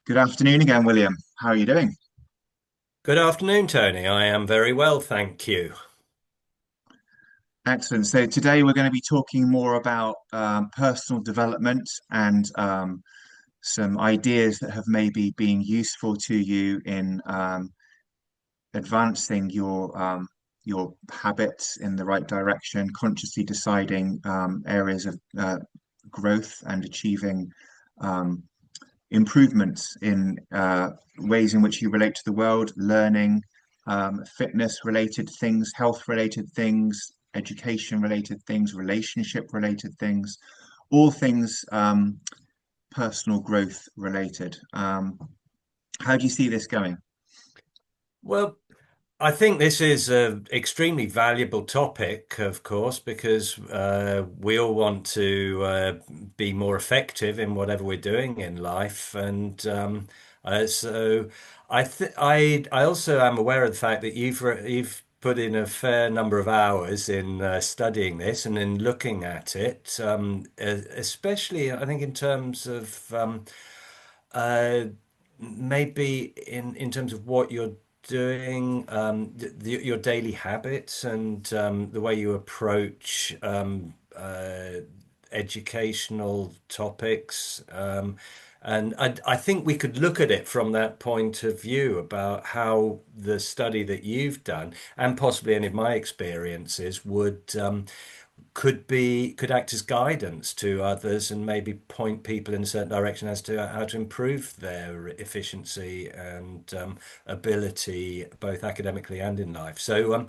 Good afternoon again, William. How are you doing? Good afternoon, Tony. I am very well, thank you. Excellent. So today we're going to be talking more about personal development and some ideas that have maybe been useful to you in advancing your habits in the right direction, consciously deciding areas of growth and achieving um, improvements in ways in which you relate to the world, learning, fitness related things, health related things, education related things, relationship related things, all things personal growth related. How do you see this going? Well, I think this is an extremely valuable topic, of course, because we all want to be more effective in whatever we're doing in life, and so I also am aware of the fact that you've put in a fair number of hours in studying this and in looking at it, especially I think in terms of uh, maybe in terms of what you're doing, your daily habits and the way you approach educational topics. And I think we could look at it from that point of view about how the study that you've done and possibly any of my experiences could act as guidance to others and maybe point people in a certain direction as to how to improve their efficiency and ability, both academically and in life. So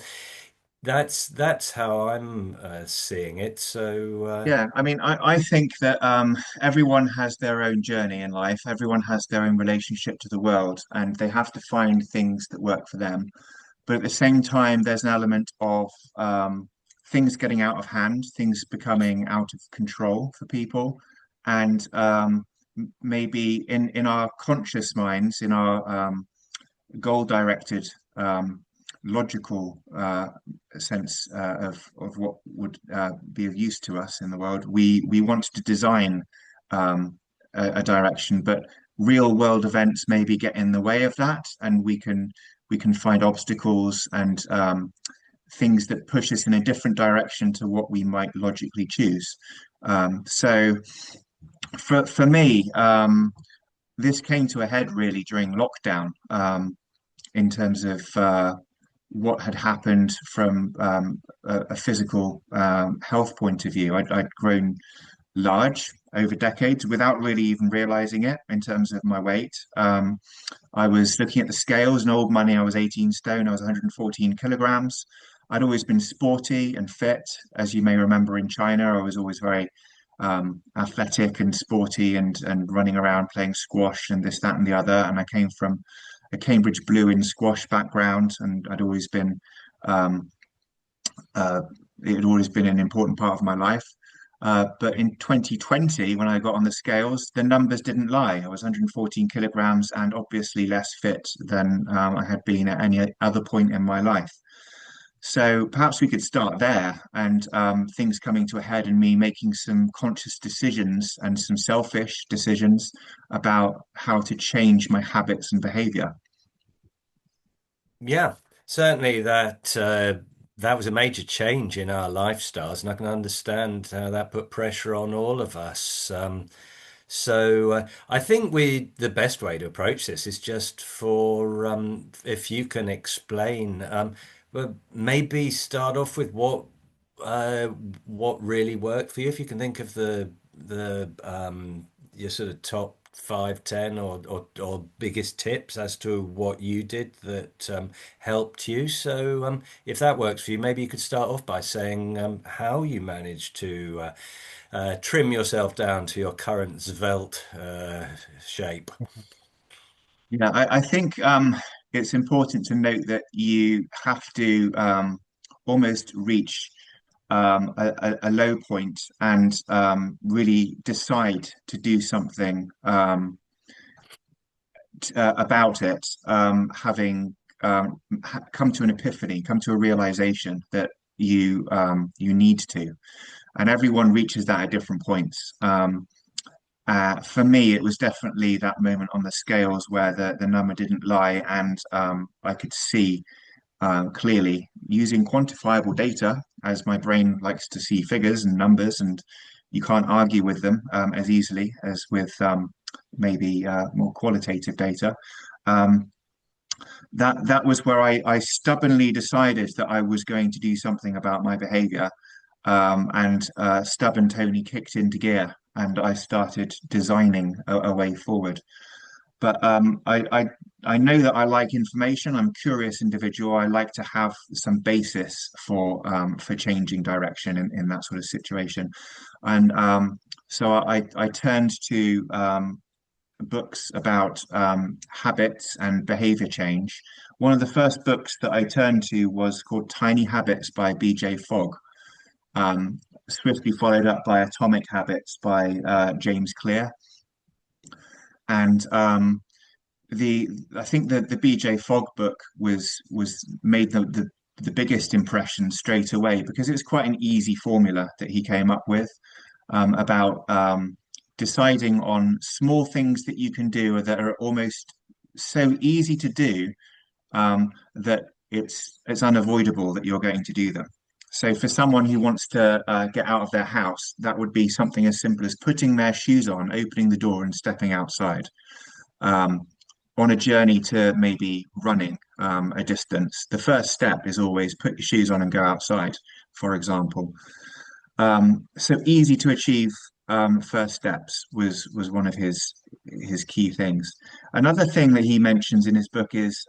that's how I'm seeing it. So Yeah, I mean, I think that everyone has their own journey in life. Everyone has their own relationship to the world, and they have to find things that work for them. But at the same time, there's an element of things getting out of hand, things becoming out of control for people, and maybe in our conscious minds, in our goal-directed, logical sense of what would be of use to us in the world, we want to design a direction, but real-world events maybe get in the way of that, and we can find obstacles and things that push us in a different direction to what we might logically choose. So for me, this came to a head really during lockdown in terms of what had happened from a physical health point of view. I'd grown large over decades without really even realizing it in terms of my weight. I was looking at the scales, and old money, I was 18 stone, I was 114 kilograms. I'd always been sporty and fit. As you may remember in China, I was always very athletic and sporty and running around playing squash and this, that, and the other. And I came from a Cambridge Blue in squash background, and um, uh, it had always been an important part of my life. But in 2020, when I got on the scales, the numbers didn't lie. I was 114 kilograms and obviously less fit than I had been at any other point in my life. So perhaps we could start there and things coming to a head and me making some conscious decisions and some selfish decisions about how to change my habits and behavior. yeah, certainly that was a major change in our lifestyles, and I can understand how that put pressure on all of us. So I think the best way to approach this is just for if you can explain, well, maybe start off with uh, what really worked for you. If you can think of the your sort of top five, ten, or biggest tips as to what you did that helped you. So if that works for you, maybe you could start off by saying how you managed to trim yourself down to your current svelte shape. Yeah, I think it's important to note that you have to almost reach a low point and really decide to do something about it, having come to an epiphany, come to a realization that you need to, and everyone reaches that at different points. For me, it was definitely that moment on the scales where the number didn't lie, and I could see clearly using quantifiable data, as my brain likes to see figures and numbers, and you can't argue with them as easily as with maybe more qualitative data. Um, that was where I stubbornly decided that I was going to do something about my behavior, and stubborn Tony kicked into gear, and I started designing a way forward. But I know that I like information. I'm a curious individual. I like to have some basis for changing direction in that sort of situation, and so I turned to books about habits and behavior change. One of the first books that I turned to was called Tiny Habits by B.J. Fogg, um, swiftly followed up by Atomic Habits by James Clear. And the I think that the BJ Fogg book was made the biggest impression straight away because it's quite an easy formula that he came up with about deciding on small things that you can do that are almost so easy to do that it's unavoidable that you're going to do them. So for someone who wants to get out of their house, that would be something as simple as putting their shoes on, opening the door, and stepping outside. Um, on a journey to maybe running a distance, the first step is always put your shoes on and go outside, for example. So easy to achieve first steps was one of his key things. Another thing that he mentions in his book is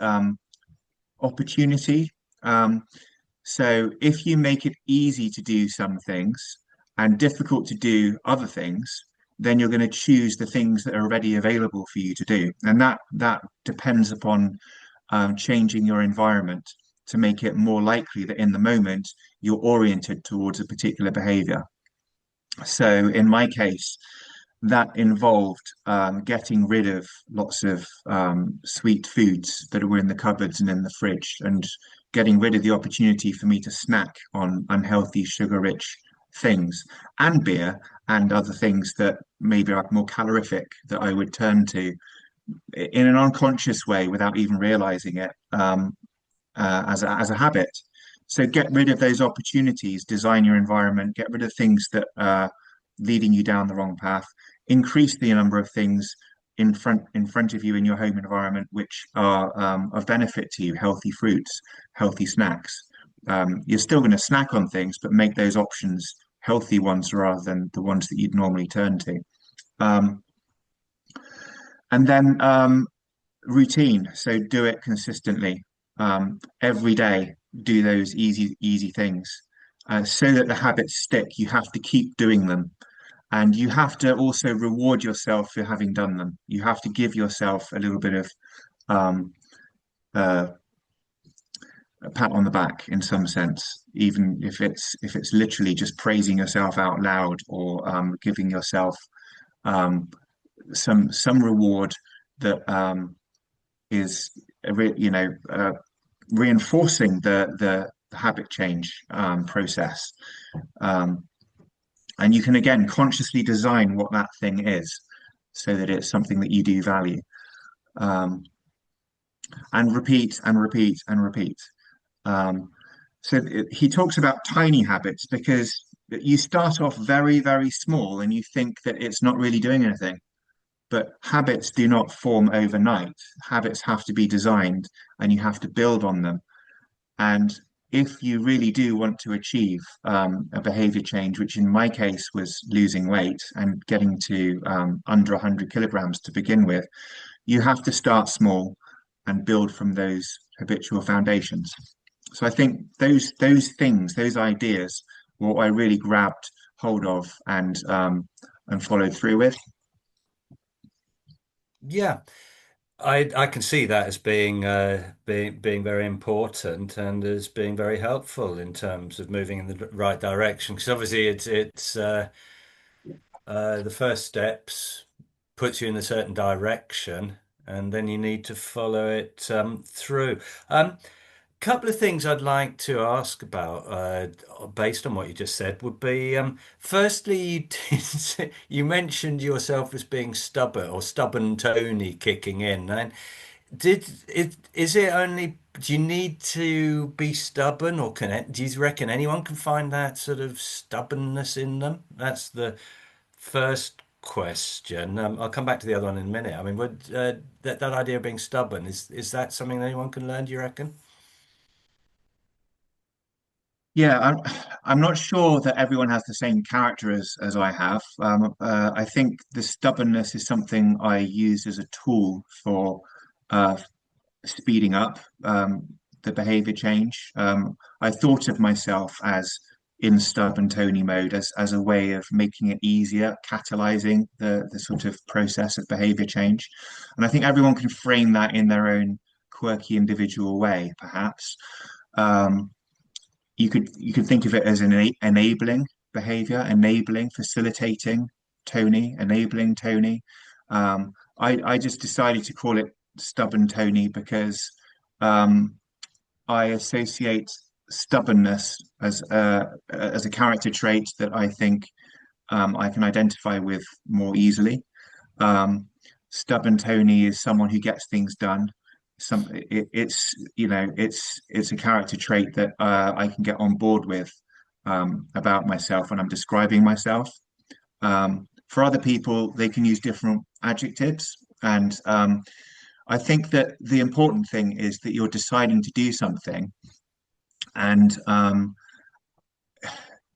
opportunity. Um, so if you make it easy to do some things and difficult to do other things, then you're going to choose the things that are already available for you to do. And that depends upon changing your environment to make it more likely that in the moment you're oriented towards a particular behavior. So in my case, that involved getting rid of lots of sweet foods that were in the cupboards and in the fridge, and getting rid of the opportunity for me to snack on unhealthy, sugar-rich things and beer and other things that maybe are more calorific that I would turn to in an unconscious way without even realizing it as a habit. So get rid of those opportunities, design your environment, get rid of things that are leading you down the wrong path, increase the number of things in front of you in your home environment which are of benefit to you, healthy fruits, healthy snacks. You're still going to snack on things, but make those options healthy ones rather than the ones that you'd normally turn to. Um, and then routine. So do it consistently. Every day, do those easy things. So that the habits stick, you have to keep doing them. And you have to also reward yourself for having done them. You have to give yourself a little bit of um, uh, a pat on the back in some sense, even if it's literally just praising yourself out loud or giving yourself um, some reward that is reinforcing the habit change process. Um, and you can again consciously design what that thing is so that it's something that you do value. Um, and repeat and repeat and repeat. Um, he talks about tiny habits because you start off very, very small and you think that it's not really doing anything. But habits do not form overnight. Habits have to be designed and you have to build on them. And if you really do want to achieve a behavior change, which in my case was losing weight and getting to under 100 kilograms to begin with, you have to start small and build from those habitual foundations. So I think those things, those ideas, were what I really grabbed hold of and followed through with. Yeah, I can see that as being very important and as being very helpful in terms of moving in the right direction. Because obviously it's the first steps puts you in a certain direction, and then you need to follow it through. Um, couple of things I'd like to ask about, based on what you just said, would be firstly, you mentioned yourself as being stubborn or stubborn Tony kicking in. And is it only, do you need to be stubborn, or do you reckon anyone can find that sort of stubbornness in them? That's the first question. I'll come back to the other one in a minute. I mean, that idea of being stubborn, is that something that anyone can learn, do you reckon? Yeah, I'm not sure that everyone has the same character as I have. I think the stubbornness is something I use as a tool for uh, speeding up the behavior change. I thought of myself as in stubborn Tony mode as a way of making it easier, catalyzing the sort of process of behavior change. And I think everyone can frame that in their own quirky individual way, perhaps. Um, you could think of it as an enabling behavior, enabling, facilitating Tony, enabling Tony. I just decided to call it stubborn Tony because um, I associate stubbornness as a character trait that I think I can identify with more easily. Um, Stubborn Tony is someone who gets things done. It's it's a character trait that I can get on board with about myself when I'm describing myself. For other people, they can use different adjectives, and I think that the important thing is that you're deciding to do something, and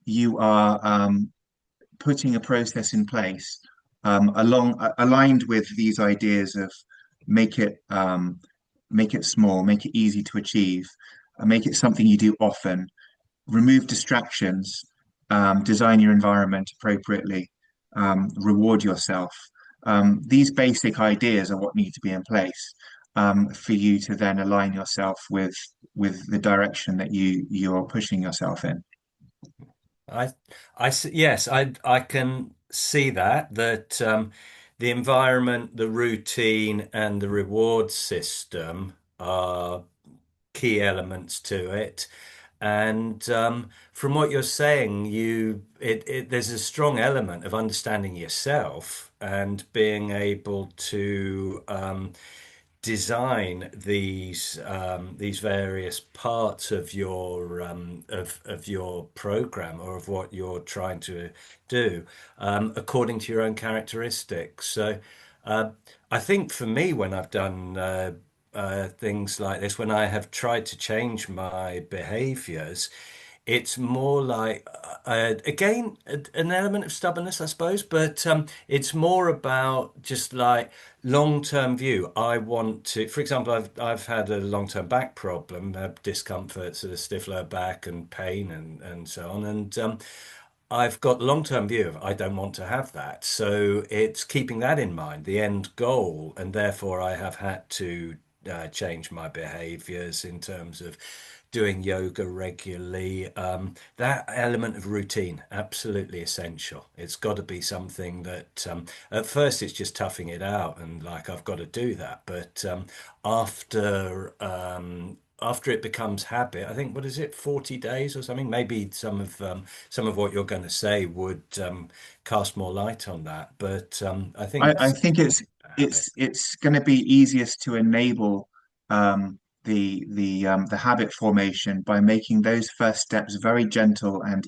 you are putting a process in place aligned with these ideas of make it make it small, make it easy to achieve, make it something you do often, remove distractions, design your environment appropriately, reward yourself. These basic ideas are what need to be in place for you to then align yourself with the direction that you're pushing yourself in. I, yes, I can see that the environment, the routine, and the reward system are key elements to it. And from what you're saying, there's a strong element of understanding yourself and being able to design these various parts of your program or of what you're trying to do according to your own characteristics. So uh, I think for me, when I've done things like this, when I have tried to change my behaviors, it's more like again an element of stubbornness, I suppose, but it's more about just like long-term view. I want to, for example, I've had a long-term back problem, discomfort, sort of stiff lower back and pain and so on, and I've got the long-term view of I don't want to have that. So it's keeping that in mind, the end goal, and therefore I have had to change my behaviors in terms of doing yoga regularly. That element of routine, absolutely essential. It's got to be something that at first it's just toughing it out and like I've got to do that. But after it becomes habit, I think what is it, 40 days or something? Maybe some of what you're going to say would cast more light on that. But I think I think habit. it's going to be easiest to enable the habit formation by making those first steps very gentle and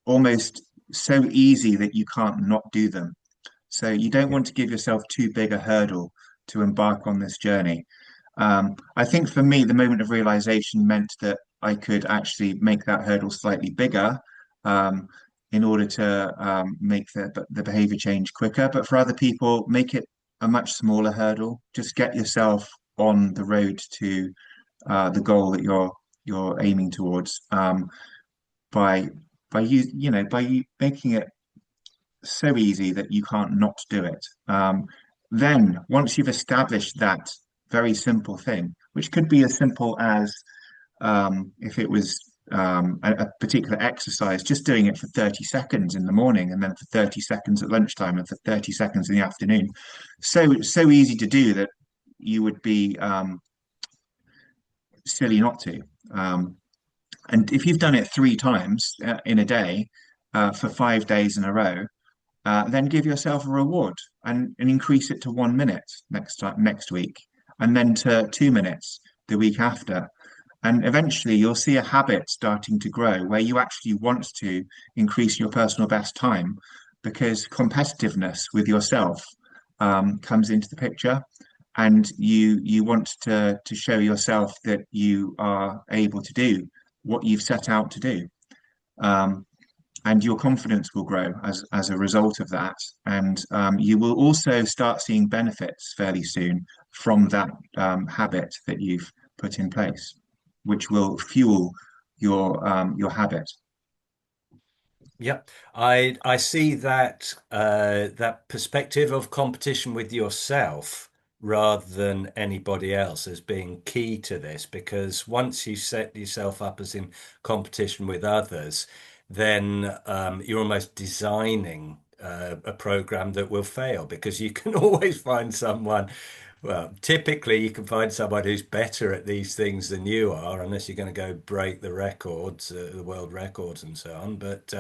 almost so easy that you can't not do them. So you don't Yeah. want to give yourself too big a hurdle to embark on this journey. I think for me, the moment of realization meant that I could actually make that hurdle slightly bigger um, in order to make the behavior change quicker. But for other people, make it a much smaller hurdle. Just get yourself on the road to the goal that you're aiming towards by by making it so easy that you can't not do it. Then, once you've established that very simple thing, which could be as simple as if it was a particular exercise, just doing it for 30 seconds in the morning and then for 30 seconds at lunchtime and for 30 seconds in the afternoon. So easy to do that you would be silly not to. Um, and if you've done it three times in a day for 5 days in a row, then give yourself a reward and increase it to 1 minute next week, and then to 2 minutes the week after. And eventually you'll see a habit starting to grow where you actually want to increase your personal best time because competitiveness with yourself comes into the picture. And you want to show yourself that you are able to do what you've set out to do. Um, and your confidence will grow as a result of that. And you will also start seeing benefits fairly soon from that habit that you've put in place, which will fuel your habit. Yep, I see that that perspective of competition with yourself rather than anybody else as being key to this, because once you set yourself up as in competition with others, then you're almost designing a program that will fail because you can always find someone. Well, typically you can find someone who's better at these things than you are, unless you're going to go break the records, the world records and so on. But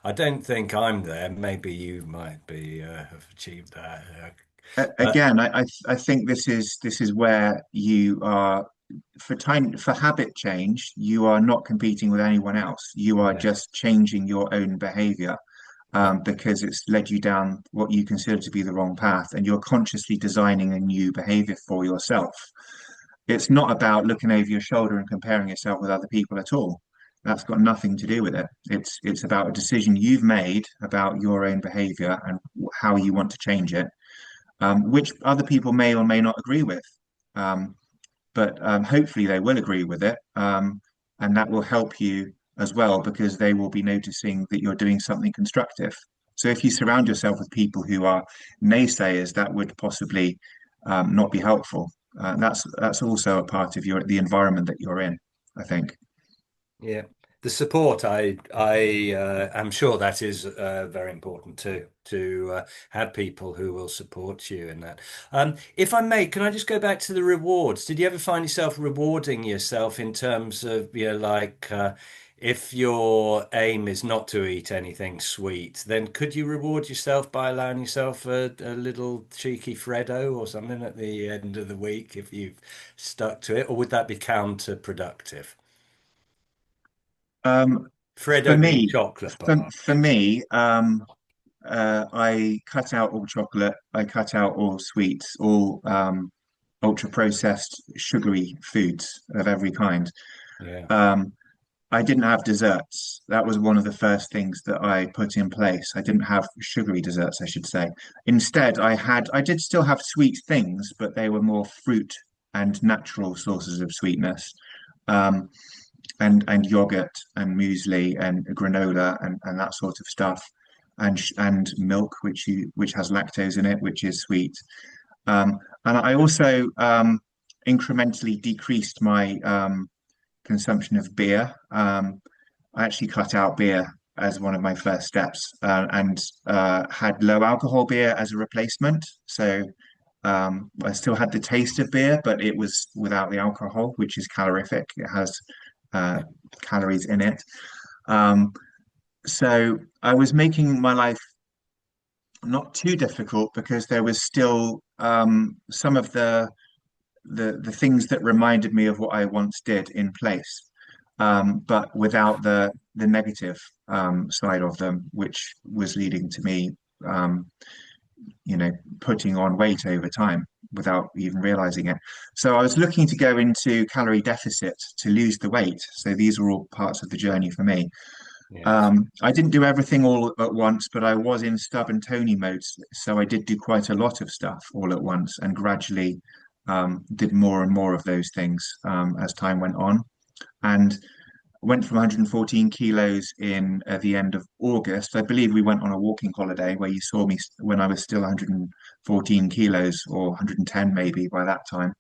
I don't think I'm there. Maybe you might be have achieved that. But Again, I think this is where you are for habit change. You are not competing with anyone else. You are yeah, just changing your own behavior yeah, because it's led you down what you consider to be the wrong path, and you're consciously designing a new behavior for yourself. It's not about looking over your shoulder and comparing yourself with other people at all. That's got nothing to do with it. It's about a decision you've made about your own behavior and how you want to change it, which other people may or may not agree with. Um, but hopefully they will agree with it, and that will help you as well because they will be noticing that you're doing something constructive. So if you surround yourself with people who are naysayers, that would possibly not be helpful. That's also a part of the environment that you're in, I think. yeah. The support, I am sure that is very important too, to have people who will support you in that. If I may, can I just go back to the rewards? Did you ever find yourself rewarding yourself in terms of, like if your aim is not to eat anything sweet, then could you reward yourself by allowing yourself a little cheeky Freddo or something at the end of the week if you've stuck to it, or would that be counterproductive? Um, for Freddo being me, chocolate for, bar, for me, I cut out all chocolate. I cut out all sweets, all ultra processed sugary foods of every kind. yeah. Um, I didn't have desserts. That was one of the first things that I put in place. I didn't have sugary desserts, I should say. Instead, I did still have sweet things, but they were more fruit and natural sources of sweetness. Um, and yogurt and muesli and granola and that sort of stuff, and milk, which has lactose in it, which is sweet. And I also incrementally decreased my consumption of beer. I actually cut out beer as one of my first steps and had low alcohol beer as a replacement. So I still had the taste of beer, but it was without the alcohol, which is calorific. It has uh, calories in it. Um, so I was making my life not too difficult because there was still some of the things that reminded me of what I once did in place, but without the negative side of them, which was leading to me, um, putting on weight over time without even realizing it. So I was looking to go into calorie deficit to lose the weight. So these were all parts of the journey for me. Yes. I didn't do everything all at once, but I was in stubborn Tony mode. So I did do quite a lot of stuff all at once and gradually did more and more of those things as time went on. And went from 114 kilos in the end of August. I believe we went on a walking holiday where you saw me when I was still 114 kilos or 110 maybe by that time.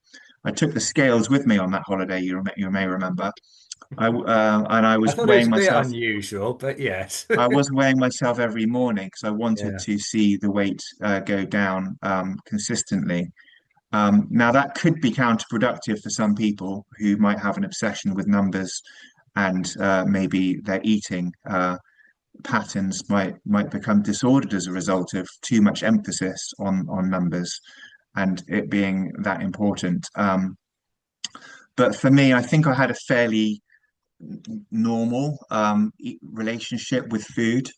I took the scales with me on that holiday, you may remember. And I I was thought it was weighing a bit myself. unusual, but yes. I was weighing myself every morning because I wanted Yeah. to see the weight go down consistently. Now, that could be counterproductive for some people who might have an obsession with numbers, and maybe their eating patterns might become disordered as a result of too much emphasis on numbers and it being that important. But for me, I think I had a fairly normal relationship with food,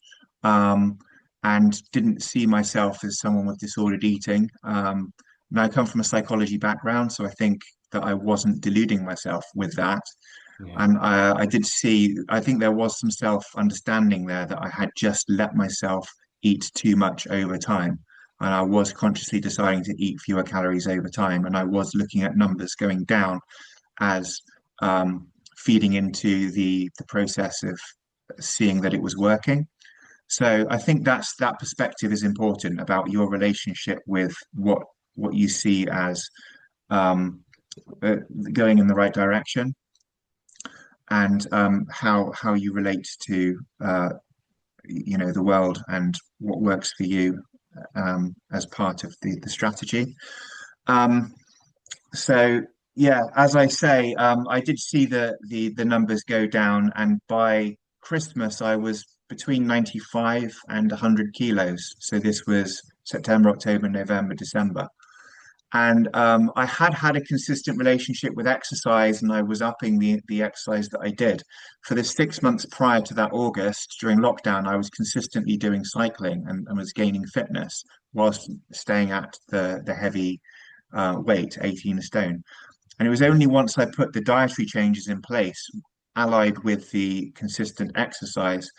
um, and didn't see myself as someone with disordered eating. Now, I come from a psychology background, so I think that I wasn't deluding myself with that. Yeah. And I did see, I think there was some self-understanding there that I had just let myself eat too much over time. And I was consciously deciding to eat fewer calories over time. And I was looking at numbers going down as feeding into the process of seeing that it was working. So I think that perspective is important about your relationship with what you see as um, uh, going in the right direction, and how you relate to the world and what works for you as part of the strategy. Um, so yeah, as I say, I did see the numbers go down, and by Christmas I was between 95 and 100 kilos. So this was September, October, November, December. And I had had a consistent relationship with exercise, and I was upping the exercise that I did. For the 6 months prior to that August, during lockdown, I was consistently doing cycling and was gaining fitness whilst staying at the heavy weight, 18 stone. And it was only once I put the dietary changes in place, allied with the consistent exercise,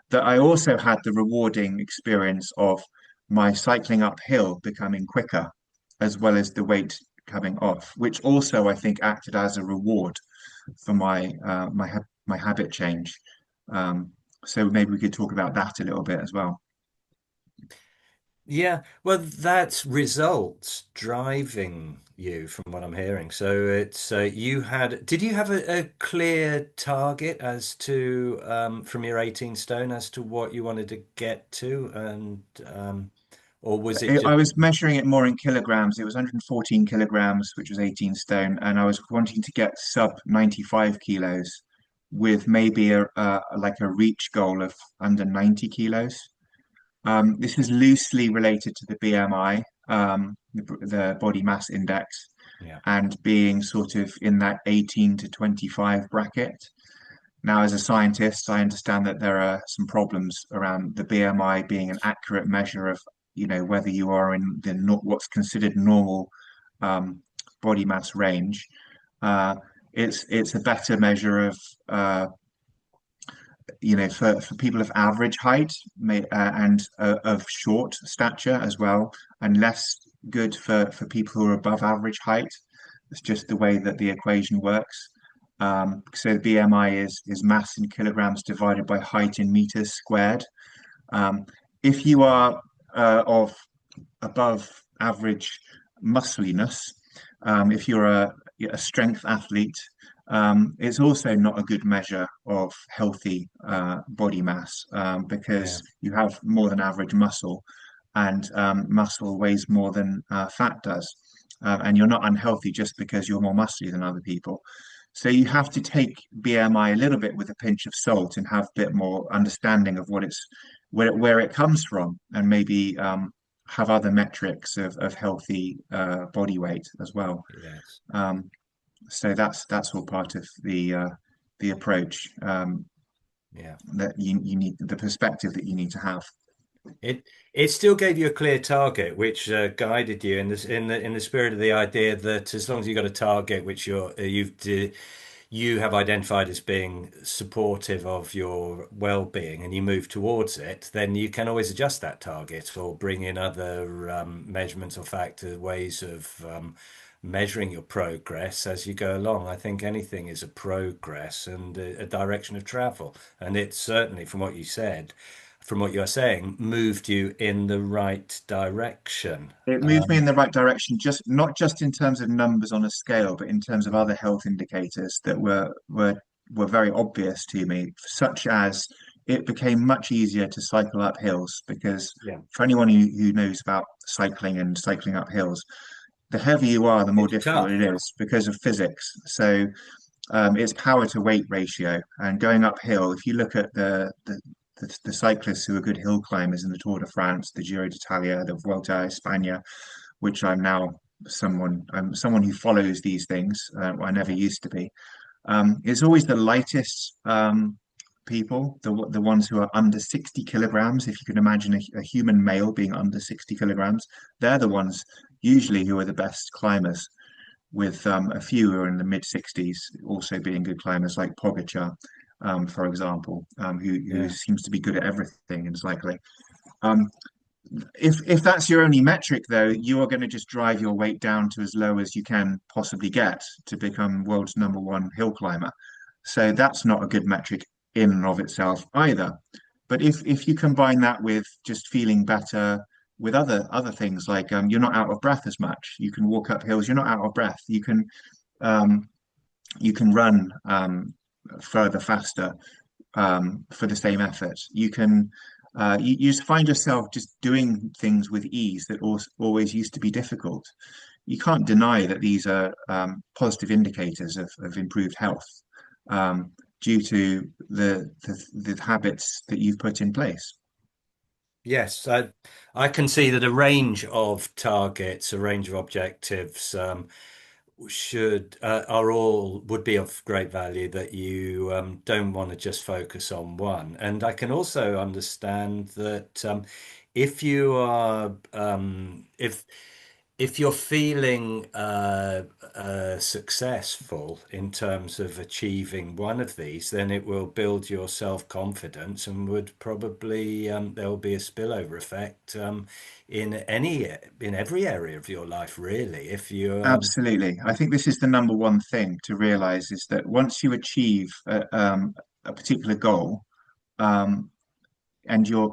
that I also had the rewarding experience of my cycling uphill becoming quicker, as well as the weight coming off, which also I think acted as a reward for my habit change. So maybe we could talk about that a little bit as well. Yeah, well, that's results driving you from what I'm hearing. So it's did you have a clear target as to from your 18 stone as to what you wanted to get to, and or was it I just was measuring it more in kilograms. It was 114 kilograms, which was 18 stone, and I was wanting to get sub 95 kilos with maybe a reach goal of under 90 kilos. This is loosely related to the BMI, the body mass index, yeah, and being sort of in that 18 to 25 bracket. Now, as a scientist, I understand that there are some problems around the BMI being an accurate measure of, whether you are in what's considered normal um, body mass range. Uh, it's a better measure of for people of average height and of short stature as well, and less good for people who are above average height. It's just the way that the equation works. So BMI is mass in kilograms divided by height in meters squared. Um, if you are of above average muscliness, if you're a strength athlete, it's also not a good measure of healthy body mass, yeah, because you have more than average muscle, and muscle weighs more than fat does. And you're not unhealthy just because you're more muscly than other people. So you have to take BMI a little bit with a pinch of salt and have a bit more understanding of where it comes from, and maybe have other metrics of healthy body weight as well. yes. Um, so that's all part of the approach, Yeah. that you need, the perspective that you need to have. It still gave you a clear target, which guided you in this in the spirit of the idea that as long as you've got a target which you have identified as being supportive of your well-being and you move towards it, then you can always adjust that target or bring in other measurements or factor ways of measuring your progress as you go along. I think anything is a progress and a direction of travel, and it's certainly from what you said from what you're saying, moved you in the right direction. It moved me in the right direction, just not just in terms of numbers on a scale, but in terms of other health indicators that were very obvious to me, such as it became much easier to cycle up hills, because Yeah. for anyone who knows about cycling and cycling up hills, the heavier you are, the more It's difficult it tough. is because of physics. So it's power to weight ratio. And going uphill, if you look at the cyclists who are good hill climbers in the Tour de France, the Giro d'Italia, the Vuelta a España, which I'm someone who follows these things. I never used to be. It's always the lightest people, the ones who are under 60 kilograms. If you can imagine a human male being under 60 kilograms, they're the ones usually who are the best climbers, with a few who are in the mid 60s also being good climbers, like Pogacar, for example, who Yeah. seems to be good at everything in cycling. Um, if that's your only metric, though, you are going to just drive your weight down to as low as you can possibly get to become world's number one hill climber. So that's not a good metric in and of itself either. But if you combine that with just feeling better with other things like you're not out of breath as much, you can walk up hills, you're not out of breath, um, you can run further faster for the same effort. You just find yourself just doing things with ease that always used to be difficult. You can't deny that these are positive indicators of improved health due to the habits that you've put in place. Yes, I can see that a range of targets, a range of objectives, should are all would be of great value, that you don't want to just focus on one. And I can also understand that if you are if you're feeling successful in terms of achieving one of these, then it will build your self-confidence and would probably there will be a spillover effect in every area of your life, really. If you Absolutely. I think this is the number one thing to realize is that once you achieve a particular goal, um, and your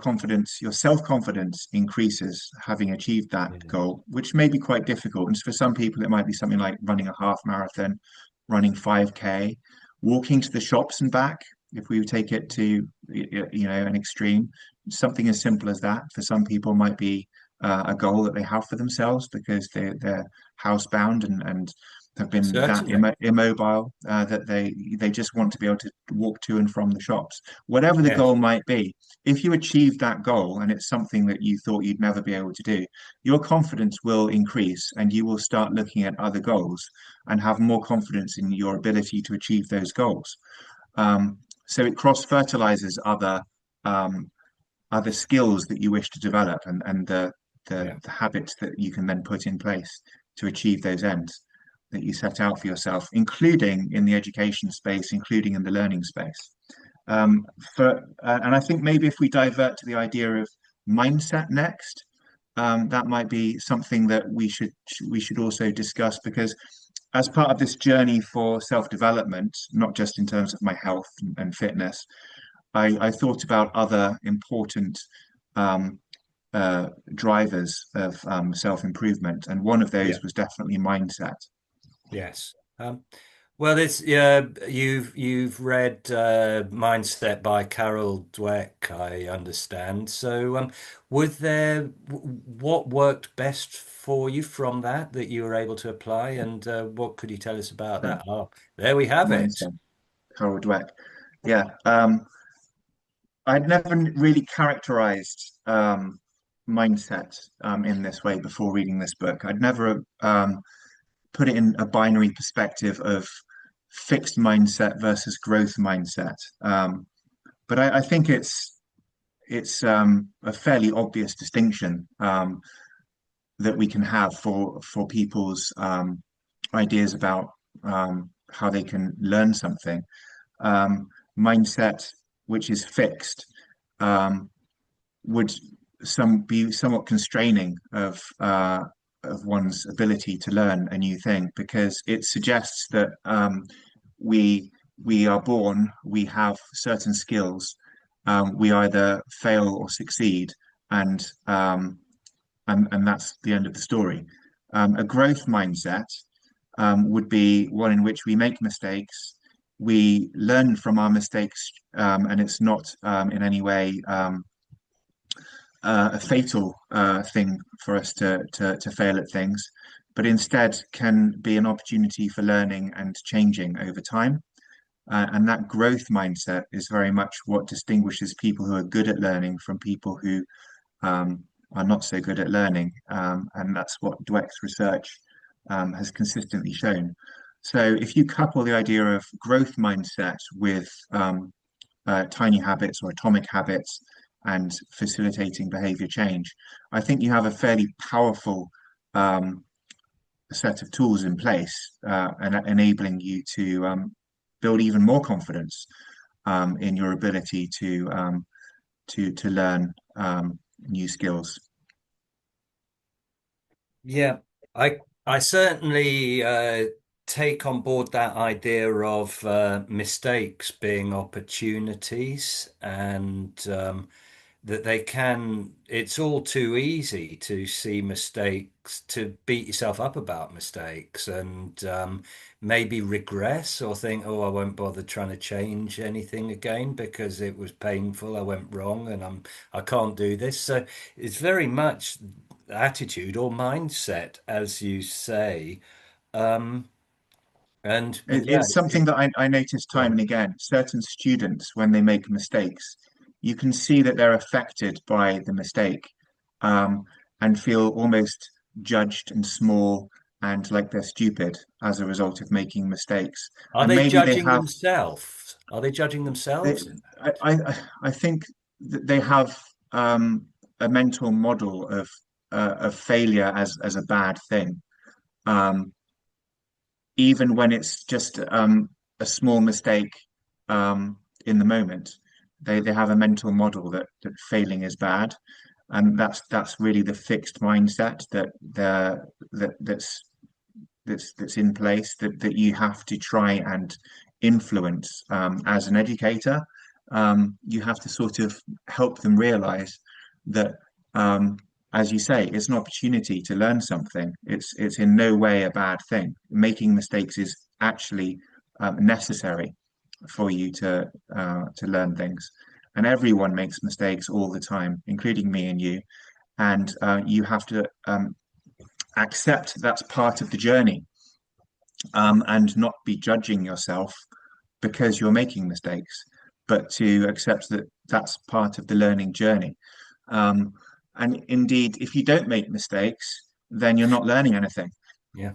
self-confidence increases having achieved that Yeah. goal, which may be quite difficult. And for some people, it might be something like running a half marathon, running 5K, walking to the shops and back. If we take it to an extreme, something as simple as that for some people might be a goal that they have for themselves because they're housebound and have been that Certainly. immobile that they just want to be able to walk to and from the shops. Whatever the Yes. goal might be, if you achieve that goal and it's something that you thought you'd never be able to do, your confidence will increase and you will start looking at other goals and have more confidence in your ability to achieve those goals. So it cross fertilizes um, other skills that you wish to develop and Yeah. the habits that you can then put in place to achieve those ends that you set out for yourself, including in the education space, including in the learning space. Um, and I think maybe if we divert to the idea of mindset next, that might be something that we should also discuss because as part of this journey for self-development, not just in terms of my health and fitness, I thought about other important um, drivers of self-improvement, and one of Yeah. those was definitely mindset. Yes. Well, it's yeah. You've read Mindset by Carol Dweck, I understand. So, what worked best for you from that you were able to apply, and what could you tell us about So, that? Oh, there we have it. mindset, Carol Dweck. Yeah, I'd never really characterized mindset in this way before reading this book. I'd never put it in a binary perspective of fixed mindset versus growth mindset. But I think it's a fairly obvious distinction that we can have for people's ideas about how they can learn something. Mindset, which is fixed, um, would be somewhat constraining of one's ability to learn a new thing because it suggests that we are born, we have certain skills, we either fail or succeed, and and that's the end of the story. A growth mindset would be one in which we make mistakes, we learn from our mistakes, and it's not in any way a fatal thing for us to fail at things. but instead can be an opportunity for learning and changing over time. And that growth mindset is very much what distinguishes people who are good at learning from people who are not so good at learning. And that's what Dweck's research has consistently shown. So if you couple the idea of growth mindset with tiny habits or atomic habits and facilitating behavior change, I think you have a fairly powerful um, set of tools in place and enabling you to build even more confidence in your ability to learn new skills. Yeah, I certainly take on board that idea of mistakes being opportunities, and that they can, it's all too easy to see mistakes, to beat yourself up about mistakes, and maybe regress or think, oh, I won't bother trying to change anything again because it was painful, I went wrong, and I can't do this. So it's very much attitude or mindset, as you say. Um, and yeah, It's something that I notice go time on. and again. Certain students, when they make mistakes, you can see that they're affected by the mistake um, and feel almost judged and small and like they're stupid as a result of making mistakes. Are And they maybe they judging have, themselves? Are they judging they, themselves in I, that? I think that they have a mental model of failure as a bad thing. Um, Even when it's just a small mistake in the moment. They have a mental model that failing is bad, and that's really the fixed mindset that's in place that you have to try and influence as an educator. You have to sort of help them realize that, um, as you say, it's an opportunity to learn something. It's in no way a bad thing. Making mistakes is actually necessary for you to learn things. And everyone makes mistakes all the time, including me and you. And you have to accept that's part of the journey and not be judging yourself because you're making mistakes, but to accept that that's part of the learning journey. Um, and indeed, if you don't make mistakes, then you're not learning anything. Yeah.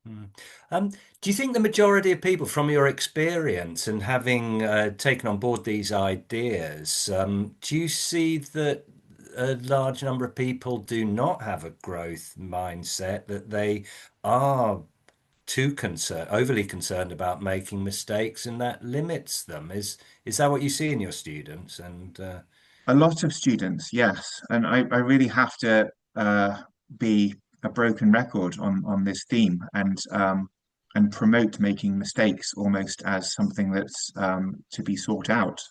Mm. Um, do you think the majority of people, from your experience and having taken on board these ideas, do you see that a large number of people do not have a growth mindset, that they are too concerned, overly concerned about making mistakes, and that limits them? Is that what you see in your students? And A lot of students, yes, and I really have to be a broken record on this theme and promote making mistakes almost as something that's to be sought out.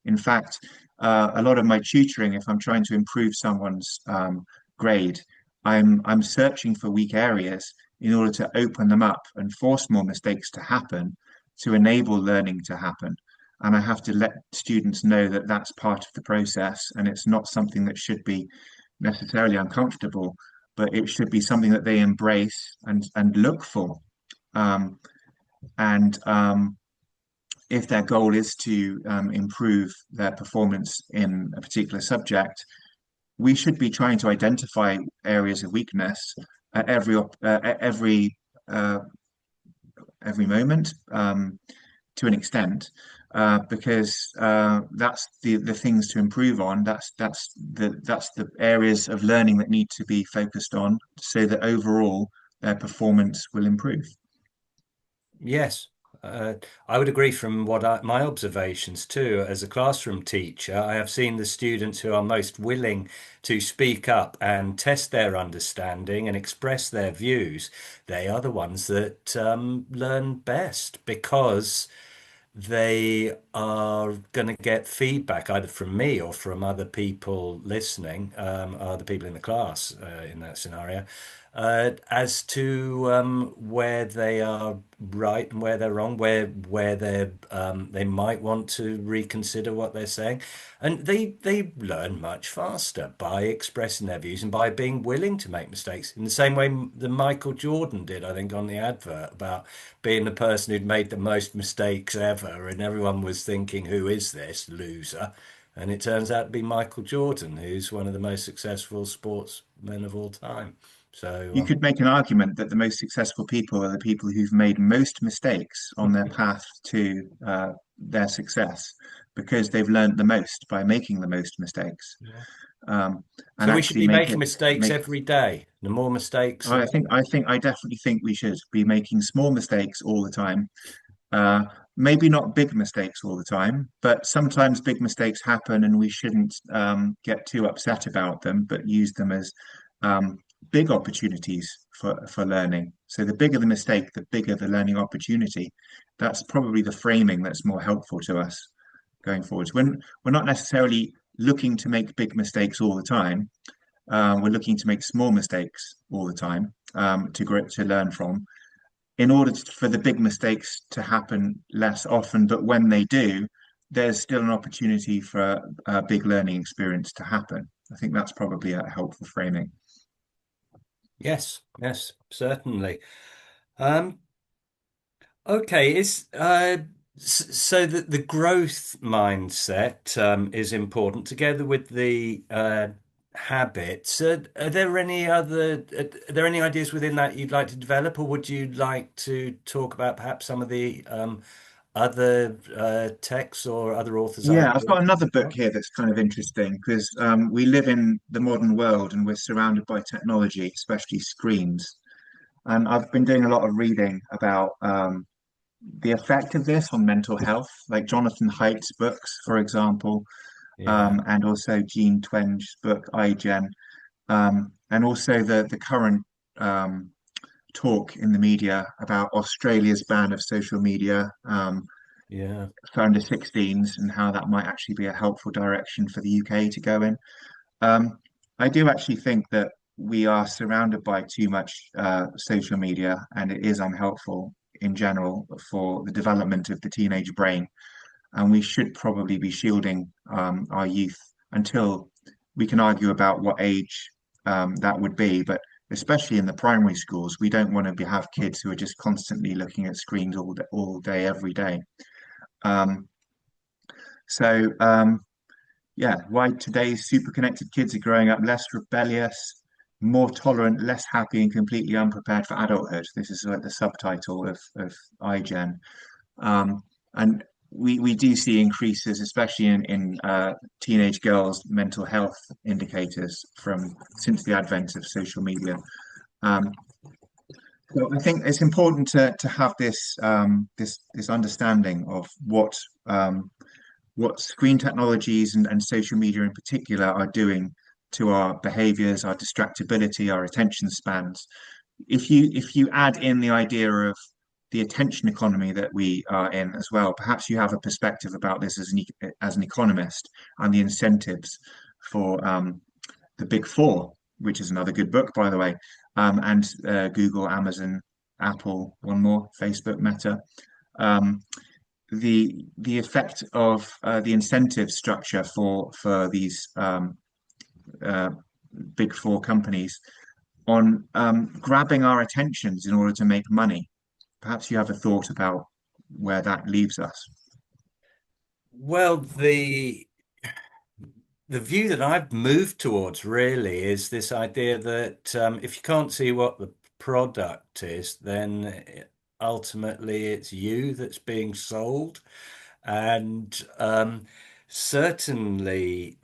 In fact, a lot of my tutoring, if I'm trying to improve someone's grade, I'm searching for weak areas in order to open them up and force more mistakes to happen to enable learning to happen. And I have to let students know that that's part of the process and it's not something that should be necessarily uncomfortable, but it should be something that they embrace and look for. Um, and if their goal is to improve their performance in a particular subject, we should be trying to identify areas of weakness at uh, every moment. To an extent, because that's the things to improve on. That's the areas of learning that need to be focused on, so that overall their performance will improve. yes, I would agree from my observations too. As a classroom teacher, I have seen the students who are most willing to speak up and test their understanding and express their views. They are the ones that learn best because they are going to get feedback either from me or from other people listening, other people in the class in that scenario, as to where they are right and where they're wrong, where they might want to reconsider what they're saying, and they learn much faster by expressing their views and by being willing to make mistakes. In the same way that Michael Jordan did, I think, on the advert about being the person who'd made the most mistakes ever, and everyone was thinking, "Who is this loser?" And it turns out to be Michael Jordan, who's one of the most successful sportsmen of all time. You So, could make an argument that the most successful people are the people who've made most mistakes on their path to their success because they've learned the most by making the most mistakes, yeah. um, and So we should actually be make making it mistakes make. every day. The more mistakes, the I definitely think we should be making small mistakes all the time. Uh, Maybe not big mistakes all the time, but sometimes big mistakes happen, and we shouldn't get too upset about them, but use them as um, big opportunities for learning. So the bigger the mistake, the bigger the learning opportunity. That's probably the framing that's more helpful to us going forwards. When we're not necessarily looking to make big mistakes all the time, we're looking to make small mistakes all the time to learn from in order for the big mistakes to happen less often, but when they do, there's still an opportunity for a big learning experience to happen. I think that's probably a helpful framing. yes, yes, certainly. Um, okay, so the growth mindset is important together with the habits. Are there any ideas within that you'd like to develop, or would you like to talk about perhaps some of the other texts or other authors' Yeah, I've got ideas? another book here that's kind of interesting because we live in the modern world and we're surrounded by technology, especially screens. And I've been doing a lot of reading about the effect of this on mental health, like Jonathan Haidt's books, for example, Yeah, and also Jean Twenge's book, iGen, and also the current um, talk in the media about Australia's ban of social media yeah. for under 16s and how that might actually be a helpful direction for the UK to go in. Um, I do actually think that we are surrounded by too much social media, and it is unhelpful in general for the development of the teenage brain. And we should probably be shielding our youth until we can argue about what age that would be. But especially in the primary schools, we don't want to have kids who are just constantly looking at screens all day, every day. Um, so, yeah, why today's super connected kids are growing up less rebellious, more tolerant, less happy, and completely unprepared for adulthood. This is like the subtitle of iGen. And we do see increases, especially in teenage girls' mental health indicators from since the advent of social media. Um, so I think it's important to have this understanding of what screen technologies and social media in particular are doing to our behaviors, our distractibility, our attention spans. If you add in the idea of the attention economy that we are in as well, perhaps you have a perspective about this as an economist and the incentives for the big four, which is another good book, by the way, and Google, Amazon, Apple, one more, Facebook, Meta. Um, the effect of the incentive structure for these uh, big four companies on grabbing our attentions in order to make money. Perhaps you have a thought about where that leaves us. Well, the view that I've moved towards really is this idea that if you can't see what the product is, then ultimately it's you that's being sold. And certainly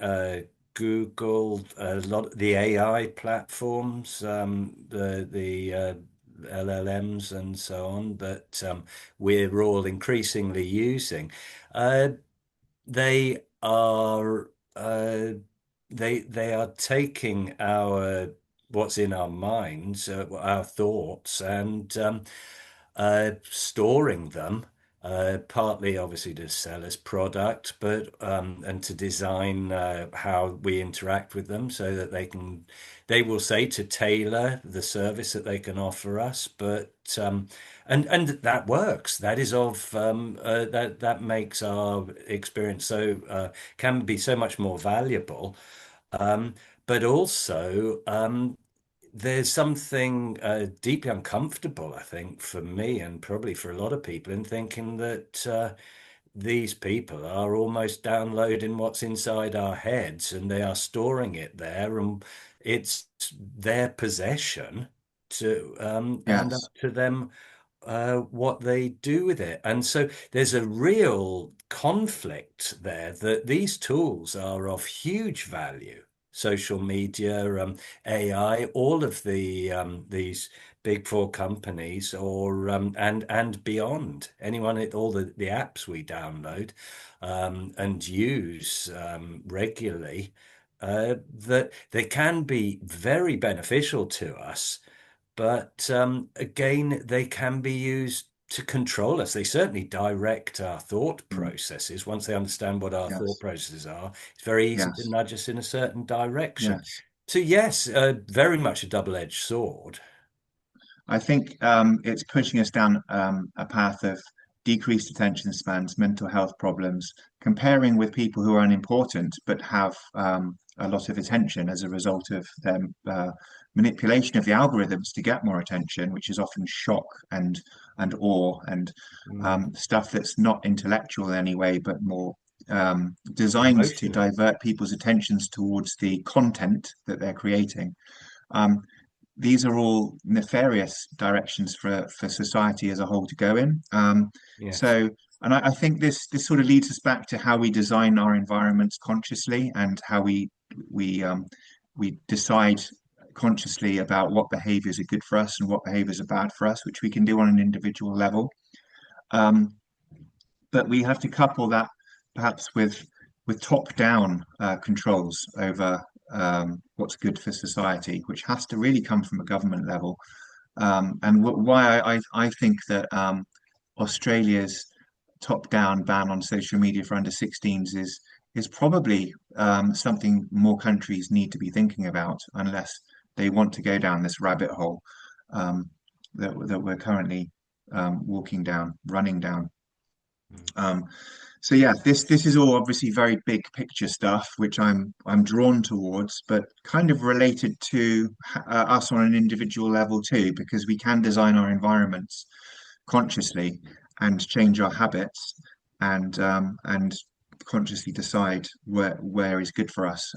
Google, a lot the AI platforms, the LLMs and so on that we're all increasingly using. Uh, they are they are taking our what's in our minds, our thoughts, and storing them Partly obviously to sell us product, but and to design how we interact with them so that they will say to tailor the service that they can offer us, but and that works. That is of that makes our experience so can be so much more valuable. Um, but also, there's something deeply uncomfortable, I think, for me and probably for a lot of people, in thinking that these people are almost downloading what's inside our heads and they are storing it there, and it's their possession and Yes. up to them what they do with it. And so there's a real conflict there that these tools are of huge value. Social media, AI, all of these big four companies, or and beyond. Anyone, all the apps we download and use regularly, that they can be very beneficial to us, but again, they can be used to control us. They certainly direct our thought Mm. processes. Once they understand what our thought Yes. processes are, it's very easy to Yes. nudge us in a certain direction. Yes. So, yes, very much a double-edged sword. I think it's pushing us down a path of decreased attention spans, mental health problems, comparing with people who are unimportant but have a lot of attention as a result of their manipulation of the algorithms to get more attention, which is often shock and awe and Mm. stuff that's not intellectual in any way, but more designed to Emotional. divert people's attentions towards the content that they're creating. Um, these are all nefarious directions for society as a whole to go in. Yes. So, and I think this sort of leads us back to how we design our environments consciously and how we we decide consciously about what behaviors are good for us and what behaviors are bad for us, which we can do on an individual level. Um, but we have to couple that perhaps with top-down controls over what's good for society, which has to really come from a government level. And why I think that Australia's top-down ban on social media for under 16s is probably something more countries need to be thinking about, unless they want to go down this rabbit hole um, that we're currently walking down, running down. Um, so yeah, this is all obviously very big picture stuff, which I'm drawn towards, but kind of related to us on an individual level too, because we can design our environments consciously and change our habits and consciously decide where is good for us,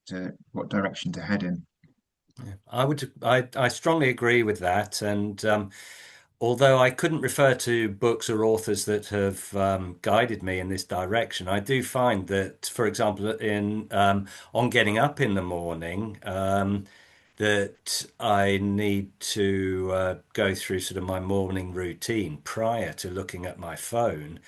to what direction to head in. I strongly agree with that. And although I couldn't refer to books or authors that have guided me in this direction, I do find that, for example, in on getting up in the morning, that I need to go through sort of my morning routine prior to looking at my phone,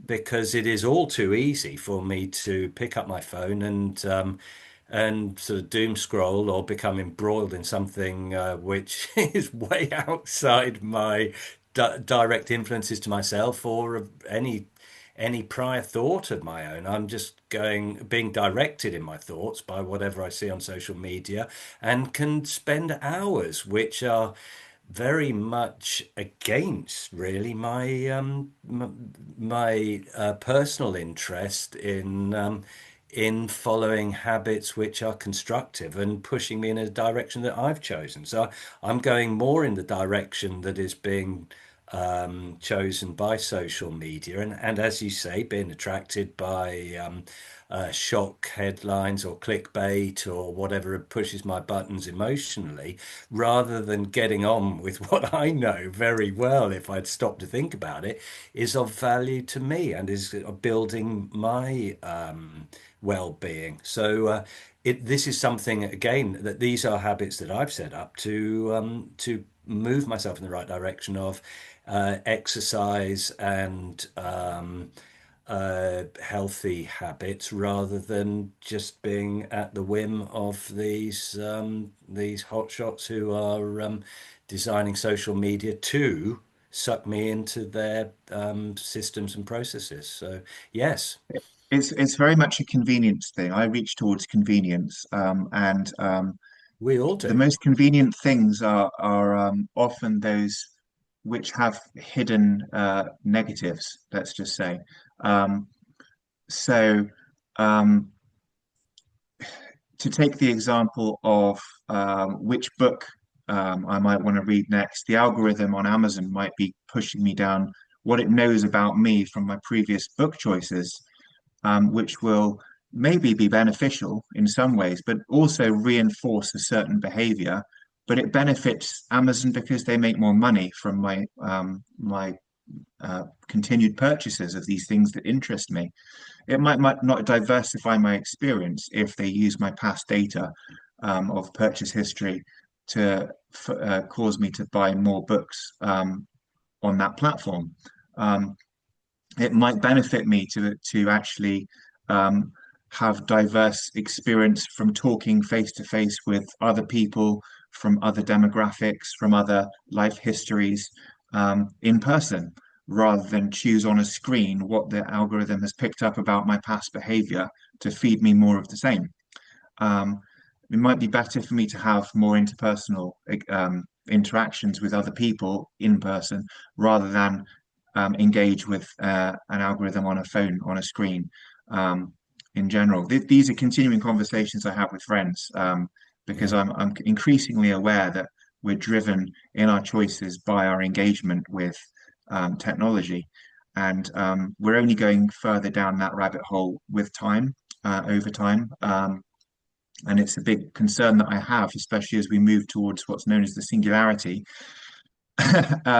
because it is all too easy for me to pick up my phone and sort of doom scroll or become embroiled in something which is way outside my direct influences to myself or of any prior thought of my own. I'm just being directed in my thoughts by whatever I see on social media, and can spend hours, which are very much against really my personal interest in following habits which are constructive and pushing me in a direction that I've chosen. So I'm going more in the direction that is being chosen by social media, and as you say, being attracted by shock headlines or clickbait or whatever pushes my buttons emotionally, rather than getting on with what I know very well, if I'd stopped to think about it, is of value to me and is building my well-being. So this is something again that these are habits that I've set up to move myself in the right direction of exercise and healthy habits, rather than just being at the whim of these hotshots who are designing social media to suck me into their systems and processes. So yes, It's very much a convenience thing. I reach towards convenience, and we all the do. most convenient things are often those which have hidden negatives. Let's just say. Um, so, um, to take the example of which book I might want to read next, the algorithm on Amazon might be pushing me down what it knows about me from my previous book choices, which will maybe be beneficial in some ways, but also reinforce a certain behavior. But it benefits Amazon because they make more money from my continued purchases of these things that interest me. It might not diversify my experience if they use my past data of purchase history to cause me to buy more books on that platform. Um, it might benefit me to actually um, have diverse experience from talking face to face with other people from other demographics, from other life histories in person, rather than choose on a screen what the algorithm has picked up about my past behavior to feed me more of the same. Um, it might be better for me to have more interpersonal interactions with other people in person rather than engage with an algorithm on a phone, on a screen in general. These are continuing conversations I have with friends because Yeah. I'm increasingly aware that we're driven in our choices by our engagement with technology. And we're only going further down that rabbit hole with time, over time. And it's a big concern that I have, especially as we move towards what's known as the singularity,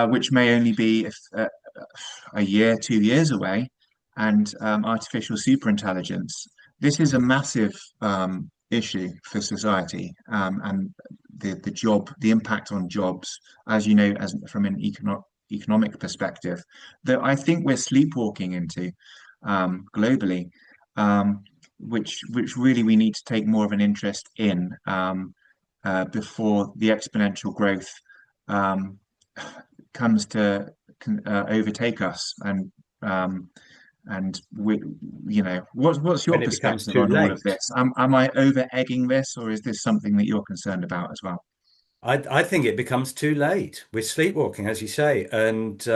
which may only be a year, 2 years away, and artificial superintelligence. This is a massive issue for society, and the impact on jobs, as you know, as from an economic perspective, that I think we're sleepwalking into globally, which really we need to take more of an interest in before the exponential growth um, comes to overtake us. And we, what's your When it becomes perspective too on all of late. this? Am I over egging this, or is this something that you're concerned about as well? I think it becomes too late. We're sleepwalking, as you say, and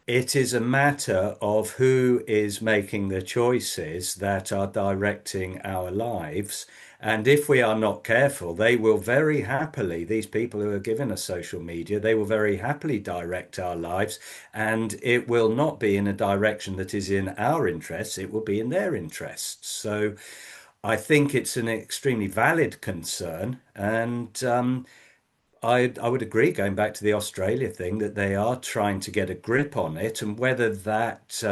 it is a matter of who is making the choices that are directing our lives. And if we are not careful, they will very happily, these people who are giving us social media, they will very happily direct our lives. And it will not be in a direction that is in our interests, it will be in their interests. So I think it's an extremely valid concern. And I would agree, going back to the Australia thing, that they are trying to get a grip on it, and whether that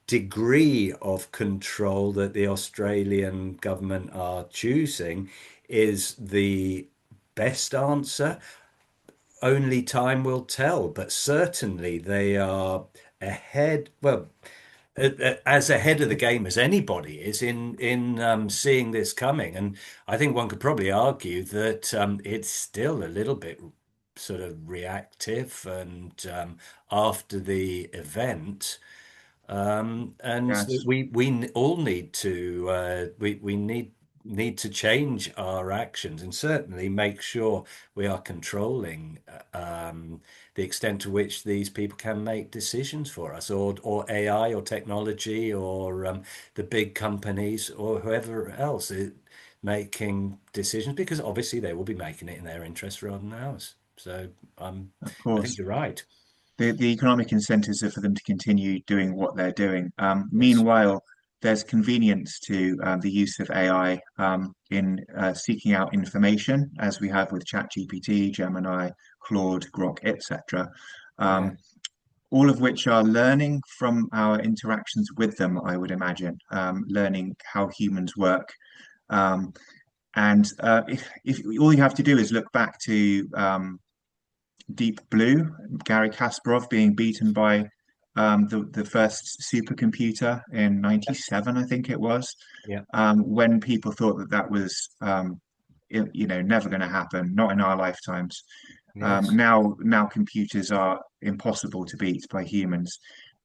degree of control that the Australian government are choosing is the best answer, only time will tell. But certainly they are ahead. Well, as ahead of the game as anybody is in seeing this coming. And I think one could probably argue that it's still a little bit sort of reactive and after the event. And Yes, all need to we need to change our actions and certainly make sure we are controlling the extent to which these people can make decisions for us, or AI or technology or the big companies or whoever else is making decisions, because obviously they will be making it in their interest rather than ours. So of I think course. you're right. The economic incentives are for them to continue doing what they're doing. Yes. Meanwhile, there's convenience to the use of AI in seeking out information, as we have with ChatGPT, Gemini, Claude, Grok, etc. Yeah. Um, all of which are learning from our interactions with them, I would imagine, learning how humans work. Um, and if all you have to do is look back to Deep Blue, Gary Kasparov being beaten by the first supercomputer in '97, I think it was, Yeah. when people thought that that was never going to happen, not in our lifetimes. Yes. Now computers are impossible to beat by humans.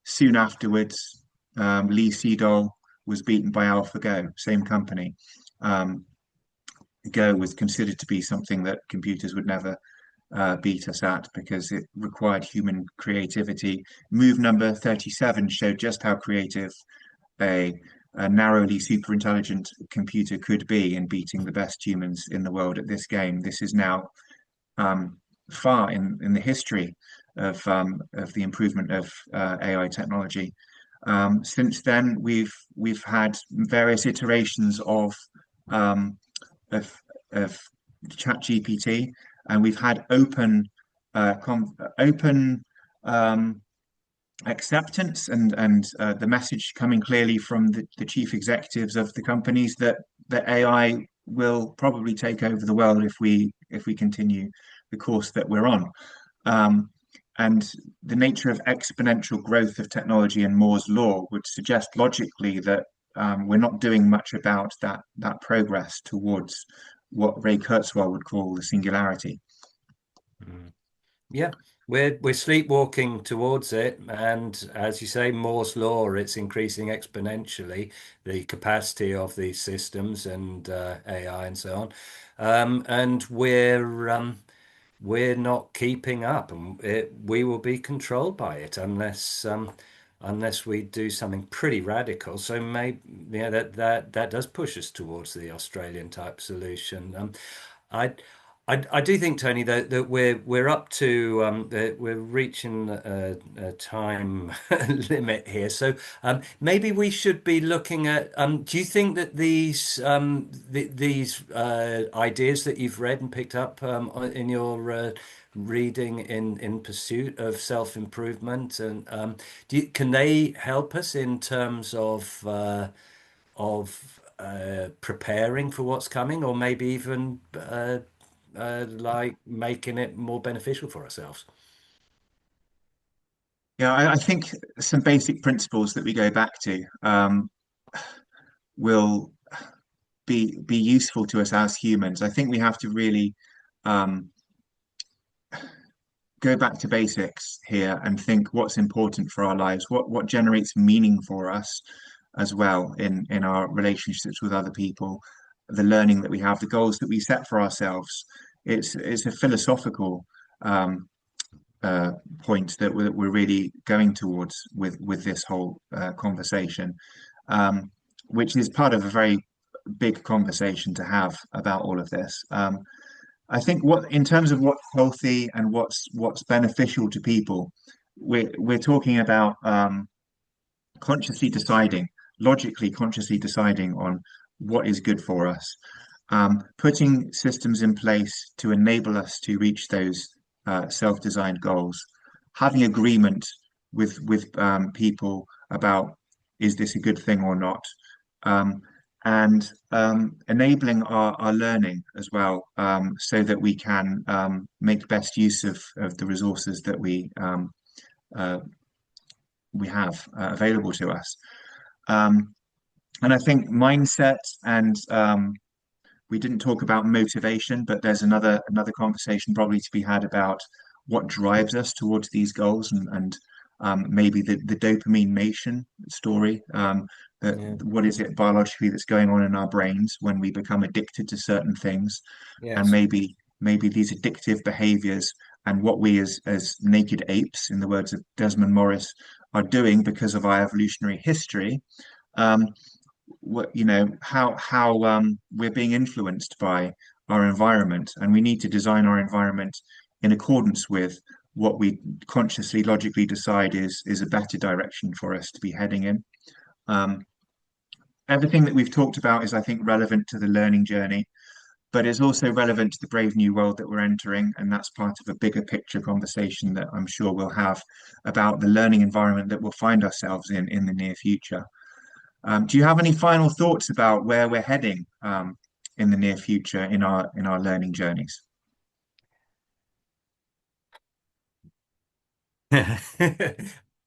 Soon afterwards, Lee Sedol was beaten by AlphaGo, same company. Um, Go was considered to be something that computers would never beat us at because it required human creativity. Move number 37 showed just how creative a, a narrowly super intelligent computer could be in beating the best humans in the world at this game. This is now um, far in the history of the improvement of AI technology. Since then, we've had various iterations um, of of ChatGPT, and we've had open um, acceptance and the message coming clearly from the chief executives of the companies that AI will probably take over the world if we continue the course that we're on. Um, and the nature of exponential growth of technology and Moore's law would suggest logically that we're not doing much about that progress towards what Ray Kurzweil would call the singularity. Mm. Yeah, we're sleepwalking towards it, and as you say, Moore's law, it's increasing exponentially the capacity of these systems and AI and so on, and we're not keeping up, and we will be controlled by it unless we do something pretty radical. So maybe yeah, that does push us towards the Australian type solution. I, I do think, Tony, that we're up to that we're reaching a time limit here. So maybe we should be looking at. Do you think that these ideas that you've read and picked up in your reading in pursuit of self-improvement and can they help us in terms of preparing for what's coming, or maybe even like making it more beneficial for ourselves? Yeah, I think some basic principles that we go back to will be useful to us as humans. I think we have to really um, go back to basics here and think what's important for our lives, what generates meaning for us as well in our relationships with other people, the learning that we have, the goals that we set for ourselves. It's a philosophical um, uh, point that we're really going towards with this whole conversation, um, which is part of a very big conversation to have about all of this. I think what in terms of what's healthy and what's beneficial to people, we're talking about consciously deciding, logically consciously deciding on what is good for us, putting systems in place to enable us to reach those self-designed goals, having agreement with people about is this a good thing or not, um, and enabling our learning as well, so that we can make best use of the resources that uh, we have available to us. Um, and I think mindset and we didn't talk about motivation, but there's another conversation probably to be had about what drives us towards these goals and maybe the dopamine nation story. That Yeah. what is it biologically that's going on in our brains when we become addicted to certain things, and Yes. maybe these addictive behaviors and what we as naked apes, in the words of Desmond Morris, are doing because of our evolutionary history. Um, what how we're being influenced by our environment, and we need to design our environment in accordance with what we consciously logically decide is a better direction for us to be heading in. um, Everything that we've talked about is, I think, relevant to the learning journey, but it's also relevant to the brave new world that we're entering, and that's part of a bigger picture conversation that I'm sure we'll have about the learning environment that we'll find ourselves in the near future. Do you have any final thoughts about where we're heading in the near future in our learning journeys?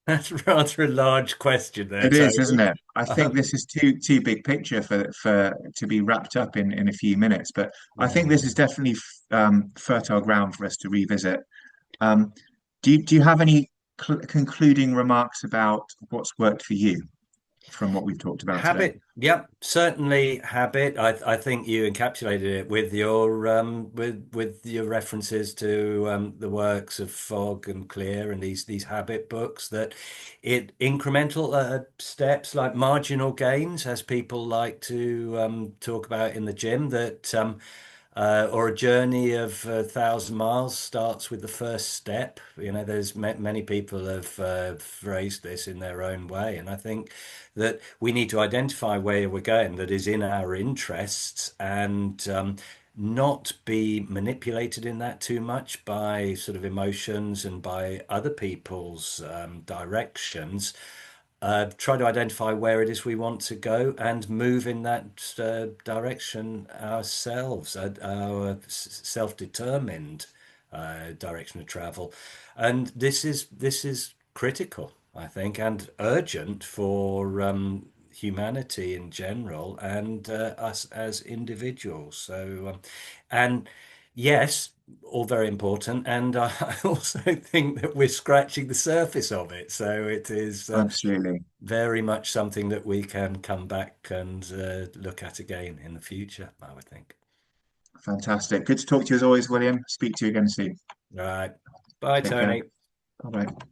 That's rather a large question there, It is, Tony. isn't it? I think this is too big picture for to be wrapped up in a few minutes. But I think this is Mm. definitely fertile ground for us to revisit. Um, do you have any concluding remarks about what's worked for you from what we've talked about today? Habit, yep, certainly habit. I think you encapsulated it with your references to the works of Fogg and Clear and these habit books, that it incremental steps like marginal gains, as people like to talk about in the gym, that or a journey of 1,000 miles starts with the first step. You know, there's many people have phrased this in their own way, and I think that we need to identify where we're going that is in our interests, and not be manipulated in that too much by sort of emotions and by other people's directions. Try to identify where it is we want to go and move in that direction ourselves, our self-determined direction of travel. And this is critical, I think, and urgent for humanity in general and us as individuals. And yes, all very important. And I also think that we're scratching the surface of it. So it is Absolutely. very much something that we can come back and look at again in the future, I would think. Fantastic. Good to talk to you as always, William. Speak to you again soon. All right. Bye, Take care. Tony. Bye bye.